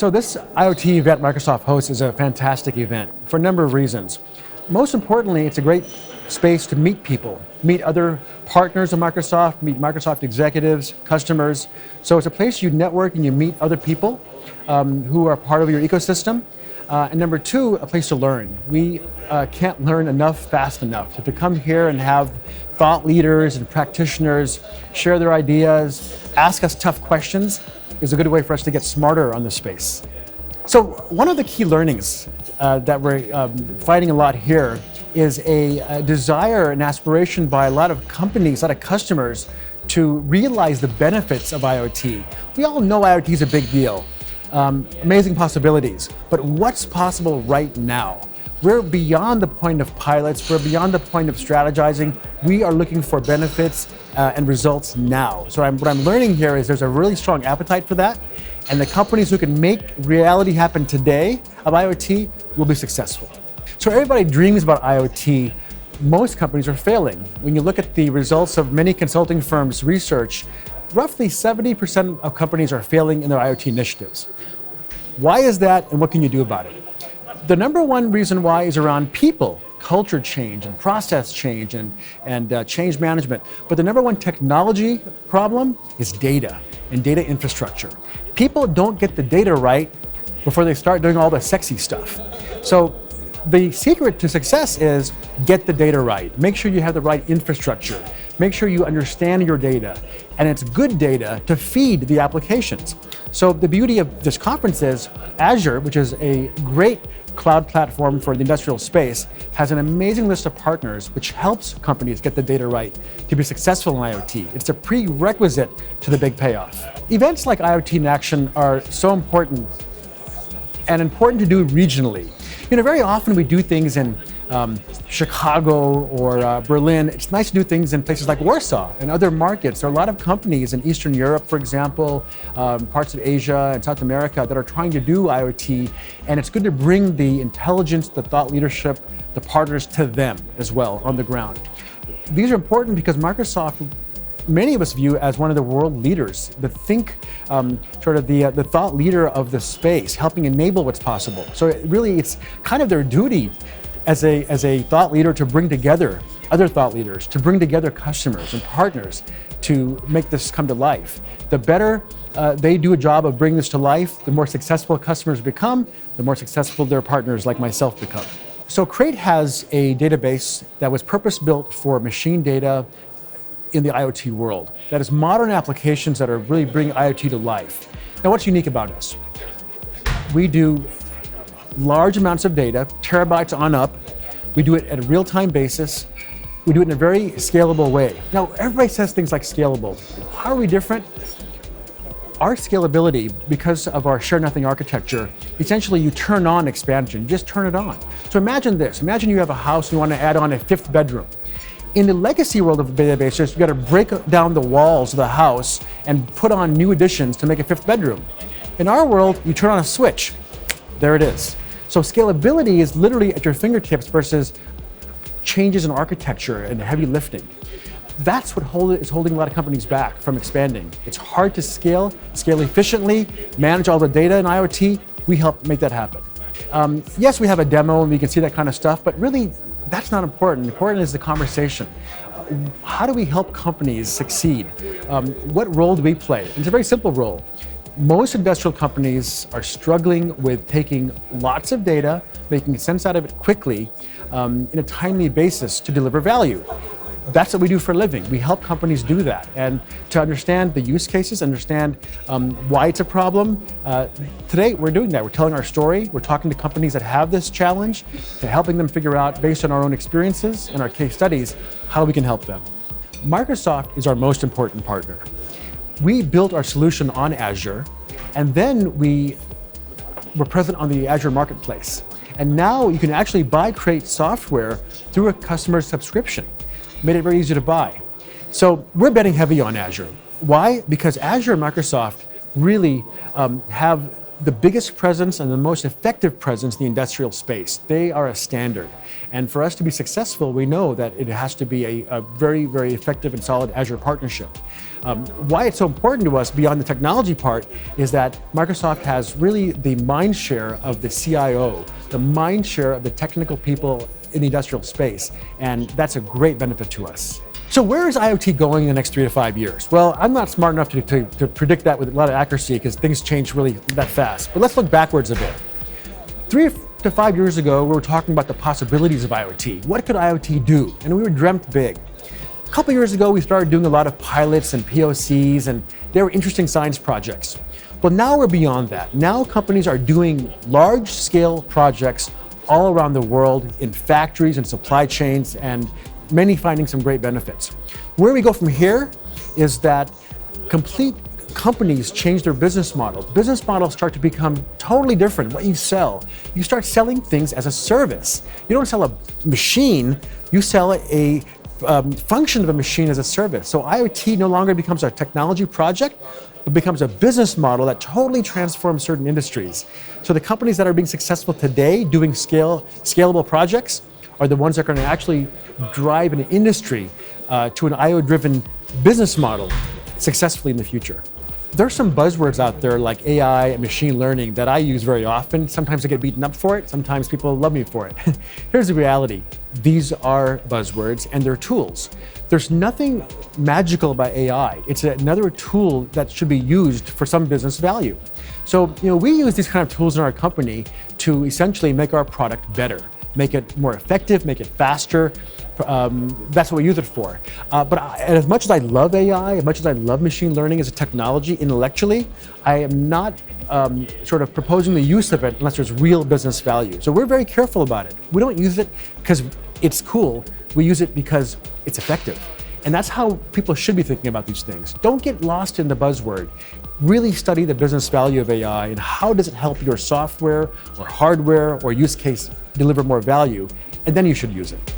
So this IoT event Microsoft hosts is a fantastic event for a number of reasons. Most importantly, it's a great space to meet people, meet other partners of Microsoft, meet Microsoft executives, customers. So it's a place you network and you meet other people who are part of your ecosystem. And number two, a place to learn. We can't learn fast enough. So to come here and have thought leaders and practitioners share their ideas, ask us tough questions is a good way for us to get smarter on the space. So one of the key learnings that we're finding a lot here is a desire and aspiration by a lot of companies, a lot of customers to realize the benefits of IoT. We all know IoT is a big deal. Amazing possibilities, but what's possible right now? We're beyond the point of pilots, we're beyond the point of strategizing. We are looking for benefits and results now. So what I'm learning here is there's a really strong appetite for that, and the companies who can make reality happen today of IoT will be successful. So everybody dreams about IoT. Most companies are failing. When you look at the results of many consulting firms' research, roughly 70% of companies are failing in their IoT initiatives. Why is that, and what can you do about it? The number one reason why is around people, culture change and process change and change management. But the number one technology problem is data and data infrastructure. People don't get the data right before they start doing all the sexy stuff. So the secret to success is get the data right. Make sure you have the right infrastructure. Make sure you understand your data. And it's good data to feed the applications. So the beauty of this conference is Azure, which is a great cloud platform for the industrial space, has an amazing list of partners which helps companies get the data right to be successful in IoT. It's a prerequisite to the big payoff. Events like IoT in Action are so important and important to do regionally. Very often we do things in Chicago or Berlin. It's nice to do things in places like Warsaw and other markets. There are a lot of companies in Eastern Europe, for example, parts of Asia and South America that are trying to do IoT, and it's good to bring the intelligence, the thought leadership, the partners to them as well on the ground. These are important because Microsoft, many of us view as one of the world leaders, the thought leader of the space, helping enable what's possible. So it's kind of their duty as a thought leader to bring together other thought leaders, to bring together customers and partners to make this come to life. The better they do a job of bringing this to life, the more successful customers become, the more successful their partners like myself become. So Crate has a database that was purpose-built for machine data in the IoT world. That is modern applications that are really bringing IoT to life. Now, what's unique about us? We do large amounts of data, terabytes on up. We do it at a real-time basis. We do it in a very scalable way. Now, everybody says things like scalable. How are we different? Our scalability, because of our share nothing architecture, essentially you turn on expansion, you just turn it on. So imagine this, imagine you have a house and you want to add on a fifth bedroom. In the legacy world of databases, you got to break down the walls of the house and put on new additions to make a fifth bedroom. In our world, you turn on a switch. There it is. So scalability is literally at your fingertips versus changes in architecture and heavy lifting. That's what is holding a lot of companies back from expanding. It's hard to scale efficiently, manage all the data in IoT. We help make that happen. Yes, we have a demo and we can see that kind of stuff, but really that's not important. Important is the conversation. How do we help companies succeed? What role do we play? It's a very simple role. Most industrial companies are struggling with taking lots of data, making sense out of it quickly, in a timely basis to deliver value. That's what we do for a living. We help companies do that. And to understand the use cases, understand why it's a problem, today we're doing that. We're telling our story. We're talking to companies that have this challenge, to helping them figure out, based on our own experiences and our case studies, how we can help them. Microsoft is our most important partner. We built our solution on Azure, and then we were present on the Azure marketplace. And now you can actually buy Crate software through a customer subscription. Made it very easy to buy. So we're betting heavy on Azure. Why? Because Azure and Microsoft really have the biggest presence and the most effective presence in the industrial space. They are a standard. And for us to be successful, we know that it has to be a very, very effective and solid Azure partnership. Why it's so important to us beyond the technology part is that Microsoft has really the mind share of the CIO, the mind share of the technical people in the industrial space, and that's a great benefit to us. So where is IoT going in the next 3 to 5 years? Well, I'm not smart enough to predict that with a lot of accuracy because things change really that fast. But let's look backwards a bit. 3 to 5 years ago, we were talking about the possibilities of IoT. What could IoT do? And we were dreamt big. A couple years ago, we started doing a lot of pilots and POCs, and they were interesting science projects. Well, now we're beyond that. Now companies are doing large-scale projects all around the world in factories and supply chains, and many finding some great benefits. Where we go from here is that complete companies change their business models. Business models start to become totally different. What you sell, you start selling things as a service. You don't sell a machine, you sell a function of a machine as a service. So IoT no longer becomes a technology project, it becomes a business model that totally transforms certain industries. So the companies that are being successful today doing scalable projects are the ones that are going to actually drive an industry to an IO-driven business model successfully in the future. There's some buzzwords out there like AI and machine learning that I use very often. Sometimes I get beaten up for it, sometimes people love me for it. Here's the reality. These are buzzwords and they're tools. There's nothing magical about AI. It's another tool that should be used for some business value. So, we use these kind of tools in our company to essentially make our product better, make it more effective, make it faster. That's what we use it for. But as much as I love AI, as much as I love machine learning as a technology intellectually, I am not sort of proposing the use of it unless there's real business value. So we're very careful about it. We don't use it because it's cool. We use it because it's effective. And that's how people should be thinking about these things. Don't get lost in the buzzword. Really study the business value of AI and how does it help your software or hardware or use case deliver more value, and then you should use it.